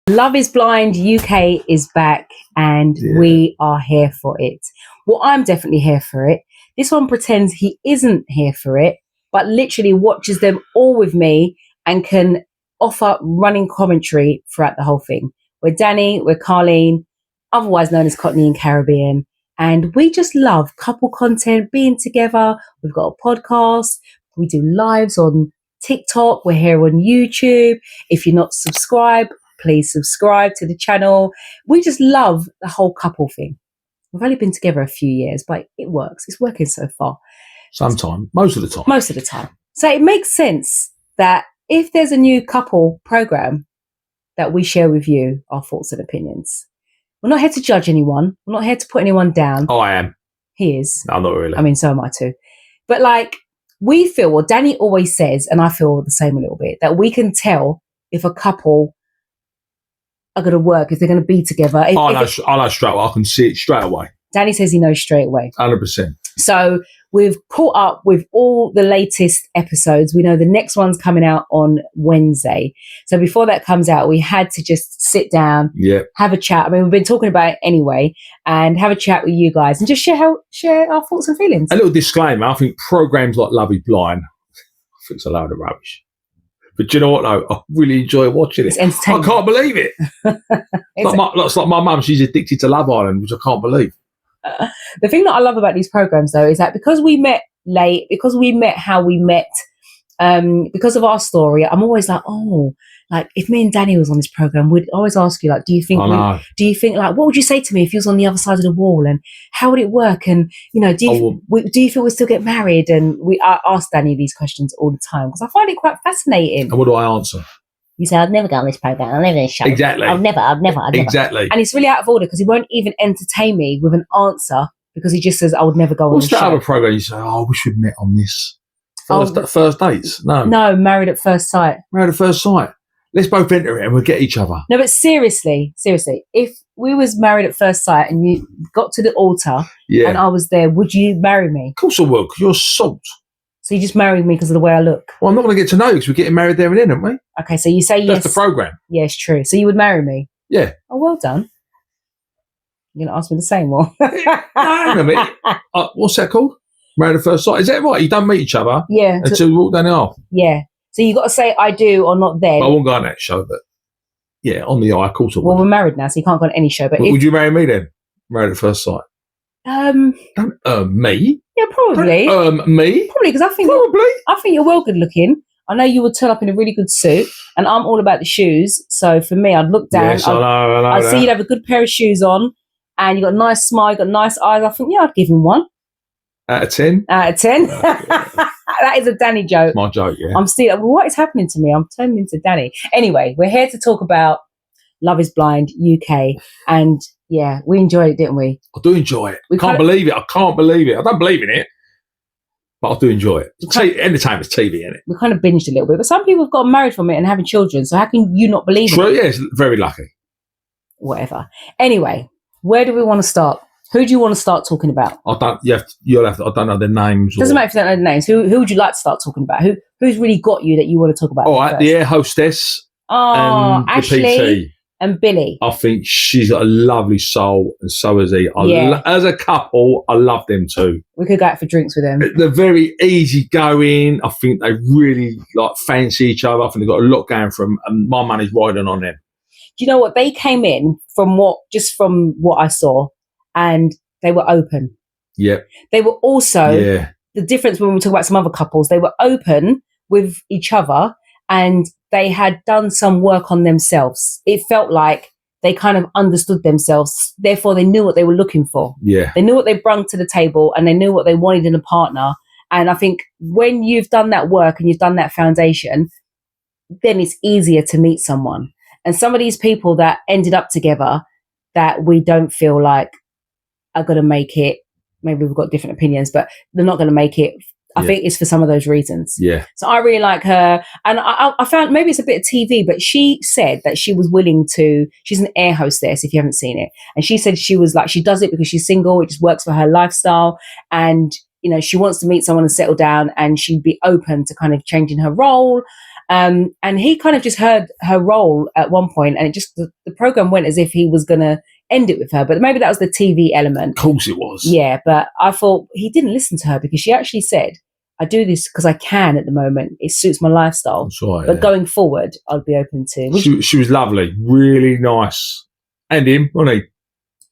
Love is Blind UK is back and we are here for it. Well, I'm definitely here for it. This one pretends he isn't here for it, but literally watches them all with me and can offer running commentary throughout the whole thing. We're Danny, we're Carleen, otherwise known as Cockney and Caribbean, and we just love couple content, being together. We've got a podcast, we do lives on TikTok, we're here on YouTube. If you're not subscribed, please subscribe to the channel. We just love the whole couple thing. We've only been together a few years, but it works. It's working so far. Sometimes, most of the time. Most of the time. So it makes sense that if there's a new couple program that we share with you our thoughts and opinions. We're not here to judge anyone. We're not here to put anyone down. Oh, I am. He is. No, not really. I mean, so am I too. But like, we feel, well, Danny always says, and I feel the same a little bit, that we can tell if a couple are going to work, if they're going to be together. I know straight away. I can see it straight away. Danny says he knows straight away. 100%. So we've caught up with all the latest episodes. We know the next one's coming out on Wednesday. So before that comes out, we had to just sit down, have a chat. I mean, we've been talking about it anyway, and have a chat with you guys and just share our thoughts and feelings. A little disclaimer, I think programs like Love is Blind, I think it's a load of rubbish. But do you know what, though? I really enjoy watching it. It's entertaining. I can't believe it. It's like my mum, she's addicted to Love Island, which I can't believe. The thing that I love about these programs, though, is that because we met late, because we met how we met, because of our story, I'm always like, oh, like if me and Danny was on this program, we'd always ask you, like, do you think, like, what would you say to me if you was on the other side of the wall, and how would it work, and you know, do you think we'd still get married? And I ask Danny these questions all the time because I find it quite fascinating. And what do I answer? You say, I'd never go on this program. I'll never show. Exactly. I'd never. Exactly. And it's really out of order because he won't even entertain me with an answer because he just says, I would never go on the show. What's that other program you say, oh, I wish we'd met on this? First dates? No, Married at First Sight. Married at First Sight. Let's both enter it and we'll get each other. No, but seriously, if we was married at first sight and you got to the altar and I was there, would you marry me? Of course I will, because you're salt. So you just married me because of the way I look? Well, I'm not going to get to know you because we're getting married there and then, aren't we? Okay, so you say yes. That's the program. Yes, true. So you would marry me? Yeah. Oh, well done. You're going to ask me the same one? No, hang on a minute. What's that called? Married at First Sight. Is that right? You don't meet each other? Yeah. Until you walk down the aisle? Yeah. So you got to say I do or not then. I won't go on that show, but yeah, on the eye, of course I would. Well, we're married now, so you can't go on any show. But would you marry me then? Married at First Sight? Me? Yeah, probably. Me? Probably, because I think you're well good looking. I know you would turn up in a really good suit, and I'm all about the shoes. So for me, I'd look down. Yes, I know I'd see you'd have a good pair of shoes on, and you got a nice smile, you got nice eyes. I think, I'd give him 1. Out of 10? Out of 10? That is a Danny joke. My joke, yeah. I'm still, what is happening to me? I'm turning into Danny. Anyway, we're here to talk about Love is Blind UK. And yeah, we enjoyed it, didn't we? I do enjoy it. I can't believe it. I don't believe in it, but I do enjoy it. Entertainment's TV, isn't it? We kind of binged a little bit, but some people have gotten married from it and having children. So how can you not believe it? Yeah, it's very lucky. Whatever. Anyway, where do we want to start? Who do you want to start talking about? I don't know their names. Doesn't matter if you don't know the names. Who would you like to start talking about? Who's really got you that you want to talk about? All right, the air hostess. And Ashley the PT. And Billy. I think she's got a lovely soul, and so is he. As a couple, I love them too. We could go out for drinks with them. They're very easygoing. I think they really fancy each other. I think they've got a lot going for them, and my money's riding on them. Do you know what? They came in from what I saw. And they were open. Yeah. They were also, the difference when we talk about some other couples, they were open with each other and they had done some work on themselves. It felt like they kind of understood themselves. Therefore, they knew what they were looking for. Yeah. They knew what they brought to the table and they knew what they wanted in a partner. And I think when you've done that work and you've done that foundation, then it's easier to meet someone. And some of these people that ended up together that we don't feel like are going to make it, maybe we've got different opinions, but they're not going to make it. I think it's for some of those reasons. Yeah. So I really like her. And I found maybe it's a bit of TV, but she said that she was willing to, she's an air hostess if you haven't seen it. And she said she was like, she does it because she's single. It just works for her lifestyle. And, you know, she wants to meet someone and settle down and she'd be open to kind of changing her role. And he kind of just heard her role at one point, and it just the program went as if he was going to end it with her. But maybe that was the TV element. Of course it was. Yeah, but I thought he didn't listen to her because she actually said, I do this because I can at the moment. It suits my lifestyle. That's right, but going forward, I'd be open to. She was lovely, really nice. And him, wasn't he?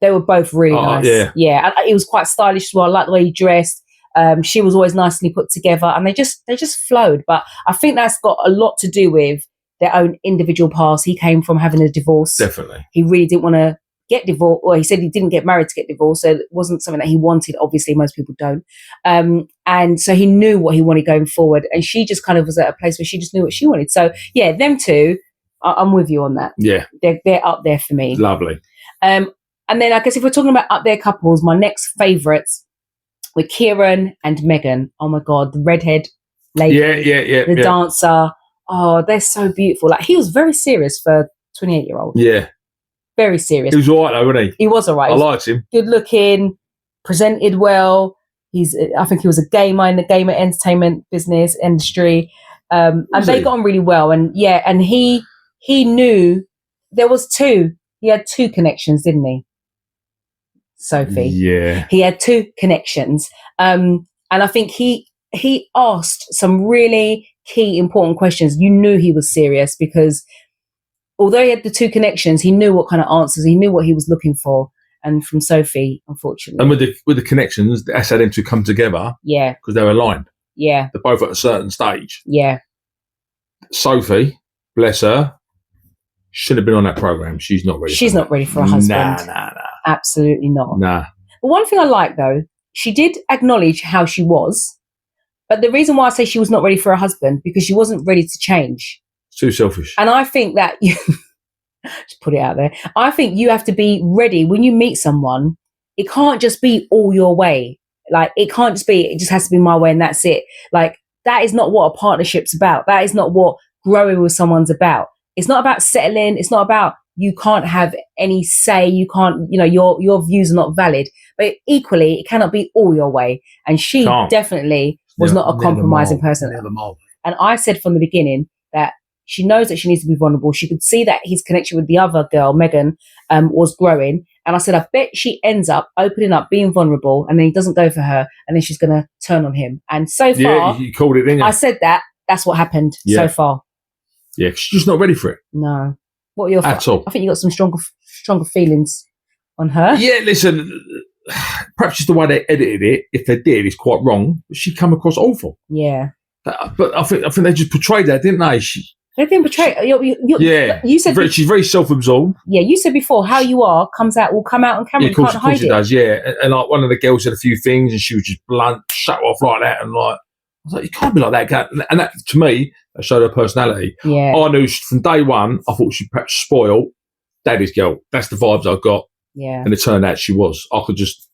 They were both really nice. Yeah. And he was quite stylish as well. I like the way he dressed. She was always nicely put together, and they just flowed. But I think that's got a lot to do with their own individual past. He came from having a divorce. Definitely. He really didn't want to get divorced, or he said he didn't get married to get divorced, so it wasn't something that he wanted. Obviously, most people don't. And so he knew what he wanted going forward, and she just kind of was at a place where she just knew what she wanted. So yeah, them two, I'm with you on that. Yeah, they're up there for me. Lovely. And then I guess if we're talking about up there couples, my next favourites were Kieran and Megan. Oh my God, the redhead lady, the dancer. Oh, they're so beautiful. Like, he was very serious for a 28-year-old. Yeah. Very serious. He was all right though, wasn't he? He was all right. I liked him. Good looking, presented well. I think he was a gamer in the gamer entertainment business industry. And they got on really well. And he knew there was two. He had two connections, didn't he? Sophie. Yeah. He had two connections. And I think he asked some really key, important questions. You knew he was serious because although he had the two connections, he knew what kind of answers, he knew what he was looking for. And from Sophie, unfortunately. And with the connections, that's how them two come together. Yeah. Because they're aligned. Yeah. They're both at a certain stage. Yeah. Sophie, bless her, should have been on that program. She's not ready. She's not ready for a husband. Nah. Absolutely not. Nah. But one thing I like, though, she did acknowledge how she was. But the reason why I say she was not ready for a husband, because she wasn't ready to change. Too selfish. And I think that you just put it out there. I think you have to be ready when you meet someone. It can't just be all your way. Like, it can't just be, it just has to be my way and that's it. Like, that is not what a partnership's about. That is not what growing with someone's about. It's not about settling. It's not about you can't have any say. You can't, your views are not valid. But equally, it cannot be all your way. And she definitely was not a compromising person. And I said from the beginning that she knows that she needs to be vulnerable. She could see that his connection with the other girl, Megan, was growing. And I said, I bet she ends up opening up, being vulnerable, and then he doesn't go for her, and then she's going to turn on him. And so far, yeah, you called it, didn't you? I said that's what happened so far. Yeah, she's just not ready for it. No. What are your thoughts? At all. I think you got some stronger feelings on her. Yeah, listen, perhaps just the way they edited it, if they did, is quite wrong. But she come across awful. Yeah. But I think they just portrayed that, didn't they? They didn't portray. You said she's very self-absorbed. Yeah, you said before, how you are will come out on camera. Yeah, of course it does. Yeah, and like one of the girls said a few things, and she was just blunt, shut off like that, and like I was like, you can't be like that. And that, to me, that showed her personality. Yeah, I knew from day one. I thought she perhaps spoiled daddy's girl. That's the vibes I got. Yeah, and it turned out she was. I could just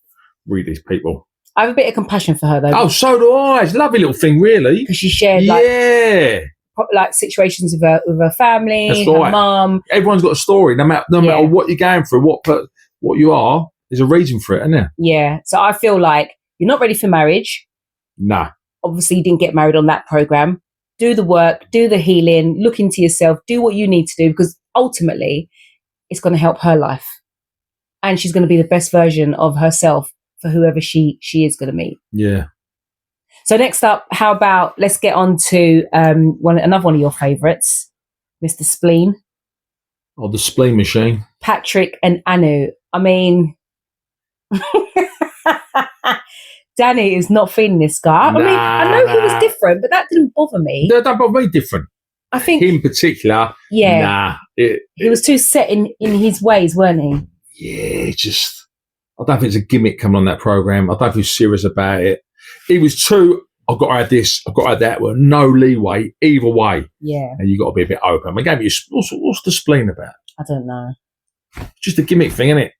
read these people. I have a bit of compassion for her though. Oh, so do I. It's a lovely little thing, really, because she shared like situations with her family, her mum. Everyone's got a story, no matter what you're going through, what you are. There's a reason for it, isn't there? Yeah. So I feel like you're not ready for marriage. Nah. Obviously, you didn't get married on that program. Do the work, do the healing, look into yourself, do what you need to do, because ultimately, it's going to help her life, and she's going to be the best version of herself for whoever she is going to meet. Yeah. So next up, how about let's get on to another one of your favourites, Mr. Spleen. Oh, the spleen machine. Patrick and Anu. I mean, Danny is not feeling this guy. I mean, I know he was different, but that didn't bother me. No, that bothered me different. I think him in particular. Yeah. He was too set in his ways, weren't he? Yeah, I don't think it's a gimmick coming on that program. I don't think he's serious about it. He was too, I've got to add this, I've got to add that, with no leeway either way. Yeah. And you've got to be a bit open. I mean, what's the spleen about? I don't know. Just a gimmick thing, isn't it?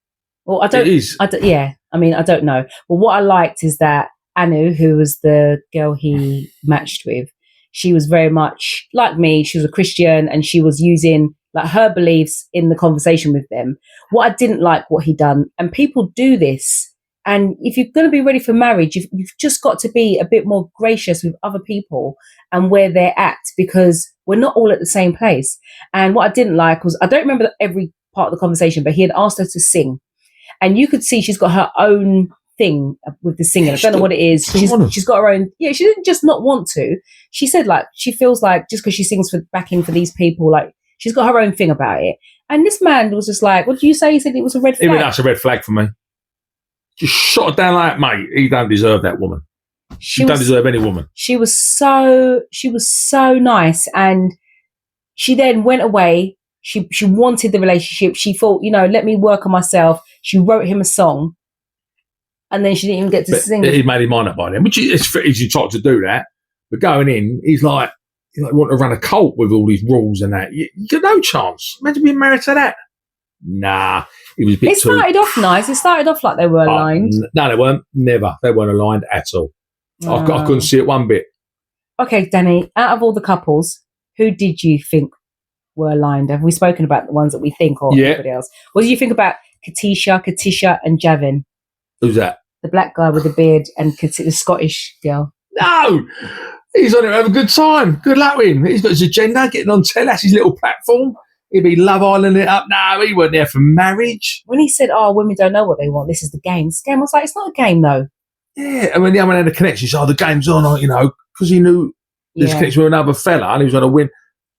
Well, It is. Yeah. I mean, I don't know. Well, what I liked is that Anu, who was the girl he matched with, she was very much like me. She was a Christian, and she was using like her beliefs in the conversation with them. What I didn't like what he done, and people do this And if you're going to be ready for marriage, you've just got to be a bit more gracious with other people and where they're at, because we're not all at the same place. And what I didn't like was, I don't remember every part of the conversation, but he had asked her to sing. And you could see she's got her own thing with the singing. I don't know what it is. She's got her own. Yeah, she didn't just not want to. She said, like, she feels like just because she sings for backing for these people, like, she's got her own thing about it. And this man was just like, what did you say? He said it was a red flag. Even that's a red flag for me. Just shot her down like, mate, he don't deserve that woman. She don't deserve any woman. She was so nice. And she then went away. She wanted the relationship. She thought, let me work on myself. She wrote him a song. And then she didn't even get to sing. He made his mind up by then, which is easy to do that. But going in, he's like, you want to run a cult with all these rules and that. You got no chance. Imagine being married to that. Nah, it was a bit too... started off nice. It started off like they were aligned. No, they weren't. Never. They weren't aligned at all. I couldn't see it one bit. Okay, Danny, out of all the couples, who did you think were aligned? Have we spoken about the ones that we think, or anybody else? What did you think about Katisha, and Javin? Who's that? The black guy with the beard and the Scottish girl. No! He's on it to have a good time. Good luck with him. He's got his agenda, getting on telly. That's his little platform. He'd be Love Island it up. No, he wasn't there for marriage. When he said, women don't know what they want, this is the game. This game, I was like, it's not a game, though. Yeah, and when the other man had a connection, he said, the game's on, because he knew there's a connection with another fella and he was going to win.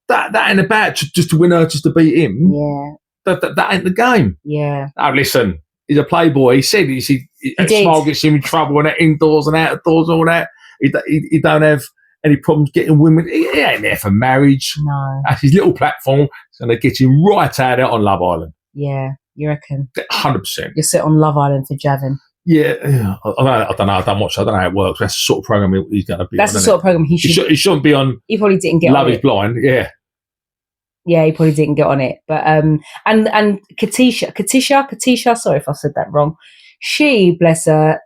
That ain't about just to win her, just to beat him. Yeah. That ain't the game. Yeah. Oh, listen, he's a playboy. He said a smile gets him in trouble and that indoors and outdoors and all that. He don't have any problems getting women. He ain't there for marriage. No. That's his little platform. It's going to get him right out there on Love Island. Yeah, you reckon? 100%. You'll sit on Love Island for Javin. Yeah, I don't know. I don't watch. I don't know how it works. That's the sort of program he's going to be. That's the sort of program he should. He shouldn't be on. He probably didn't get Love on is Blind. Yeah. Yeah, he probably didn't get on it. But and Katisha. Sorry if I said that wrong. She, bless her,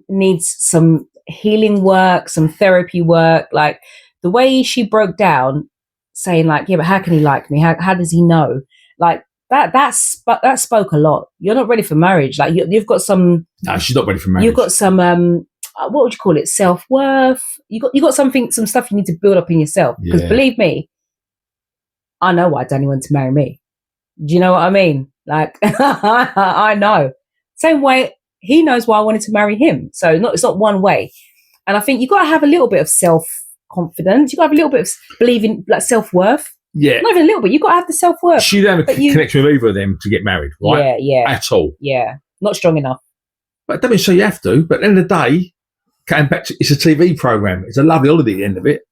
needs some healing work, some therapy work. Like the way she broke down, saying like, "Yeah, but how can he like me? How does he know?" Like. That spoke a lot. You're not ready for marriage. Like you've got some. No, she's not ready for marriage. You've got some. What would you call it? Self-worth. You got some stuff you need to build up in yourself. Because believe me, I know why Danny went to marry me. Do you know what I mean? Like I know. Same way he knows why I wanted to marry him. So it's not one way. And I think you got to have a little bit of self-confidence. You got to have a little bit of believing, like self-worth. Yeah. Not even a little bit. You've got to have the self-worth. She don't have a connection with either of them to get married, right? Yeah. At all. Yeah. Not strong enough. But that means so you have to. But at the end of the day, coming back to, it's a TV programme. It's a lovely holiday at the end of it.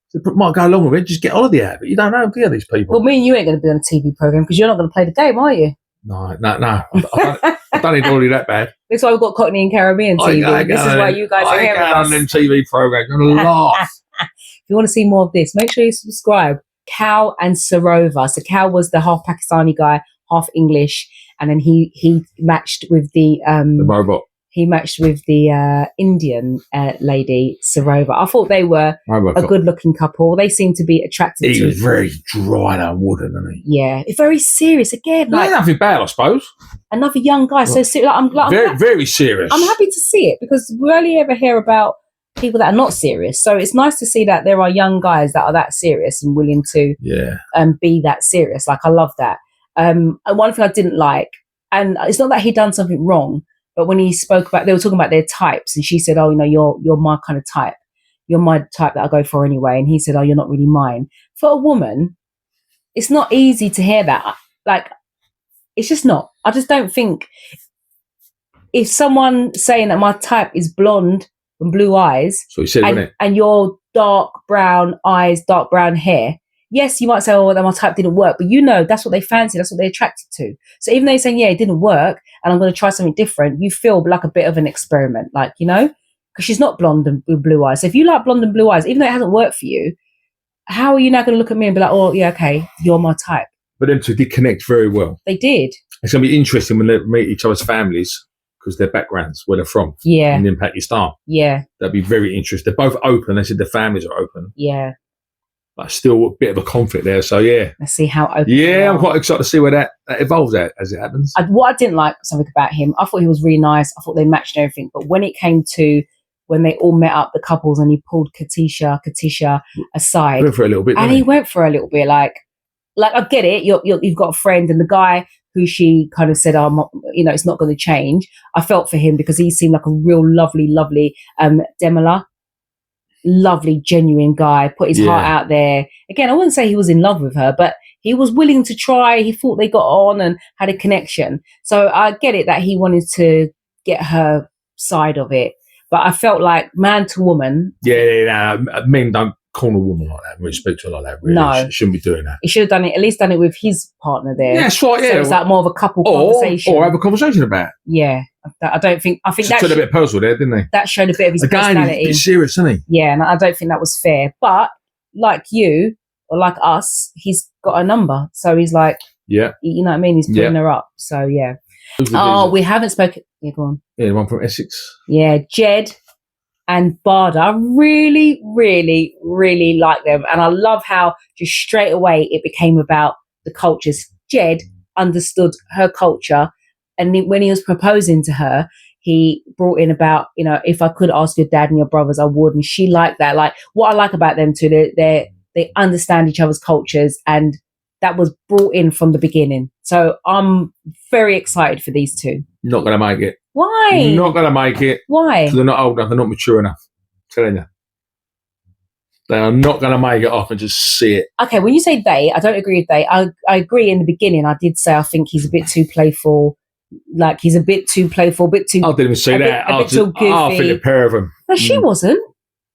So it might go along with it. Just get holiday out of it. You don't know, do you, these people? Well, me and you ain't going to be on a TV programme because you're not going to play the game, are you? No. I don't need holiday that bad. That's why we've got Cockney and Caribbean TV. This is why you guys are here with us. on them TV programmes. I'm going to laugh. If you want to see more of this, make sure you subscribe. Cal and Sroa. So Cal was the half Pakistani guy, half English, and then he matched with the robot. He matched with the Indian lady, Sroa. I thought they were a good-looking couple. They seemed to be attracted to. He was very dry and wooden, wasn't he? Yeah, very serious again. Like, nothing bad, I suppose. Another young guy, so serious. Very serious. I'm happy to see it because we rarely ever hear about people that are not serious. So it's nice to see that there are young guys that are that serious and willing to be that serious. Like I love that. And one thing I didn't like, and it's not that he done something wrong, but when he spoke about, they were talking about their types, and she said, "Oh, you're my kind of type. You're my type that I go for anyway." And he said, "Oh, you're not really mine." For a woman, it's not easy to hear that. Like, it's just not. I just don't think if someone saying that my type is blonde and blue eyes, so he said, and your dark brown eyes, dark brown hair. Yes, you might say, "Oh, my type didn't work," but that's what they fancy. That's what they're attracted to. So even though you're saying, "Yeah, it didn't work," and I'm going to try something different, you feel like a bit of an experiment, because she's not blonde and with blue eyes. So if you like blonde and blue eyes, even though it hasn't worked for you, how are you now going to look at me and be like, "Oh, yeah, okay, you're my type"? But them two did connect very well. They did. It's going to be interesting when they meet each other's families because their backgrounds, where they're from, and in Pakistan. Yeah, that'd be very interesting. They're both open. They said their families are open. Yeah. but still a bit of a conflict there. So yeah, let's see how open. Yeah, I'm quite excited to see where that evolves at as it happens. What I didn't like something about him, I thought he was really nice. I thought they matched everything. But when it came to when they all met up, the couples, and he pulled Katisha aside, Went for a little bit, and he went for a little bit like I get it. You've got a friend, and the guy who she kind of said, it's not going to change. I felt for him because he seemed like a real lovely Demola. Lovely, genuine guy, put his heart out there. Again, I wouldn't say he was in love with her, but he was willing to try. He thought they got on and had a connection. So I get it that he wanted to get her side of it. But I felt like man to woman. Yeah, men don't corner a woman like that. We speak to her like that. Really. No. Shouldn't be doing that. He should have at least done it with his partner there. Yeah, that's right, yeah. So it's like more of a couple conversation. Or have a conversation about it. Yeah. I think that showed a bit personal there, didn't he? That showed a bit of his personality. He's serious, isn't he? Yeah, and I don't think that was fair. But like you, or like us, he's got a number. So he's like, you know what I mean? He's putting her up. So yeah. We haven't spoken. Yeah, go on. Yeah, the one from Essex. Yeah, Jed and Barda. I really, really, really like them. And I love how just straight away it became about the cultures. Jed understood her culture. And when he was proposing to her, he brought in about, if I could ask your dad and your brothers, I would. And she liked that. Like, what I like about them too, they understand each other's cultures. And that was brought in from the beginning. So I'm very excited for these two. Not going to make it. Why? Not going to make it. Why? Because they're not old enough. They're not mature enough. I'm telling you. They are not going to make it. I can just see it. Okay, when you say they, I don't agree with they. I agree in the beginning. I did say I think he's a bit too playful. Like he's a bit too playful, a bit too. I didn't even see that. A bit too goofy. I think a pair of them. No, she wasn't.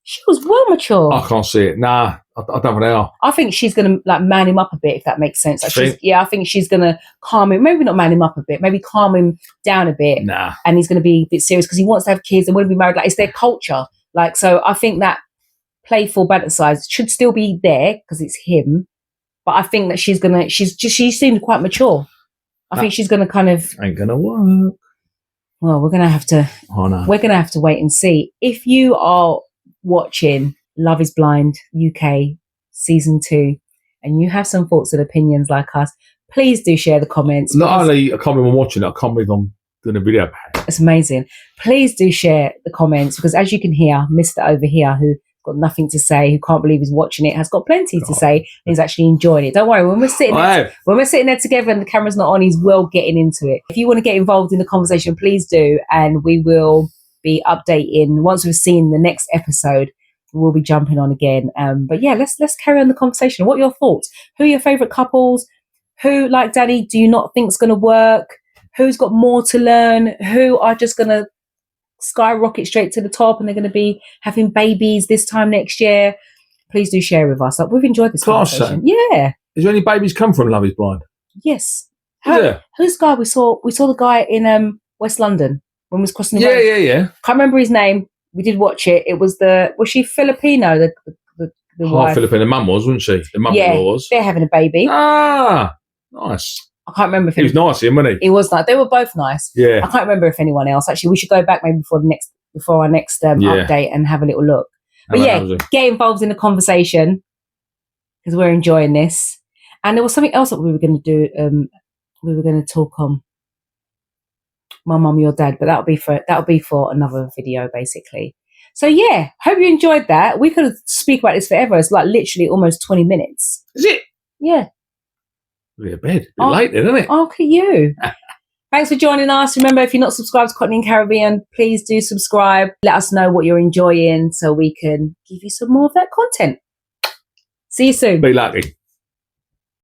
She was well mature. I can't see it. Nah, I don't know what they are. I think she's going to like man him up a bit, if that makes sense. Like I think she's going to calm him. Maybe not man him up a bit. Maybe calm him down a bit. Nah. And he's going to be a bit serious because he wants to have kids and want to be married. Like it's their culture. Like so, I think that playful banter side should still be there because it's him. But I think that she seemed quite mature. I think she's going to kind of ain't going to work. Well, we're going to have to. Oh no. We're going to have to wait and see. If you are watching Love Is Blind UK season 2 and you have some thoughts and opinions like us, please do share the comments. Not only I can't believe I'm watching it, I can't believe I'm doing a video about it. It's amazing. Please do share the comments because as you can hear, Mr. over here who got nothing to say, who can't believe he's watching it, has got plenty to say and he's actually enjoying it. Don't worry, when we're sitting there together and the camera's not on, he's well getting into it. If you want to get involved in the conversation, please do, and we will be updating once we've seen the next episode. We'll be jumping on again. But yeah, let's carry on the conversation. What are your thoughts? Who are your favourite couples? Who, like Danny, do you not think is going to work? Who's got more to learn? Who are just going to skyrocket straight to the top and they're going to be having babies this time next year? Please do share with us. Like, we've enjoyed this conversation. Yeah. Is there any babies come from Love Is Blind? Yes. Who's the guy we saw? We saw the guy in West London when we was crossing the road. Yeah. Can't remember his name. We did watch it. It was was she Filipino? The wife. Filipino. The mum was, wasn't she? The mum-in-law was. They're having a baby. Ah, nice. I can't remember if he was nice, wasn't he? He was nice. They were both nice. Yeah. I can't remember if anyone else. Actually, we should go back maybe before our next update and have a little look. But get involved in the conversation because we're enjoying this. And there was something else that we were going to do. We were going to talk on my mum, your dad, but that'll be for another video, basically. So yeah, hope you enjoyed that. We could speak about this forever. It's like literally almost 20 minutes. Is it? Yeah. We're in bed. It's late then, isn't it? Oh, look at you. Thanks for joining us. Remember, if you're not subscribed to Cockney and Caribbean, please do subscribe. Let us know what you're enjoying so we can give you some more of that content. See you soon. Be lucky.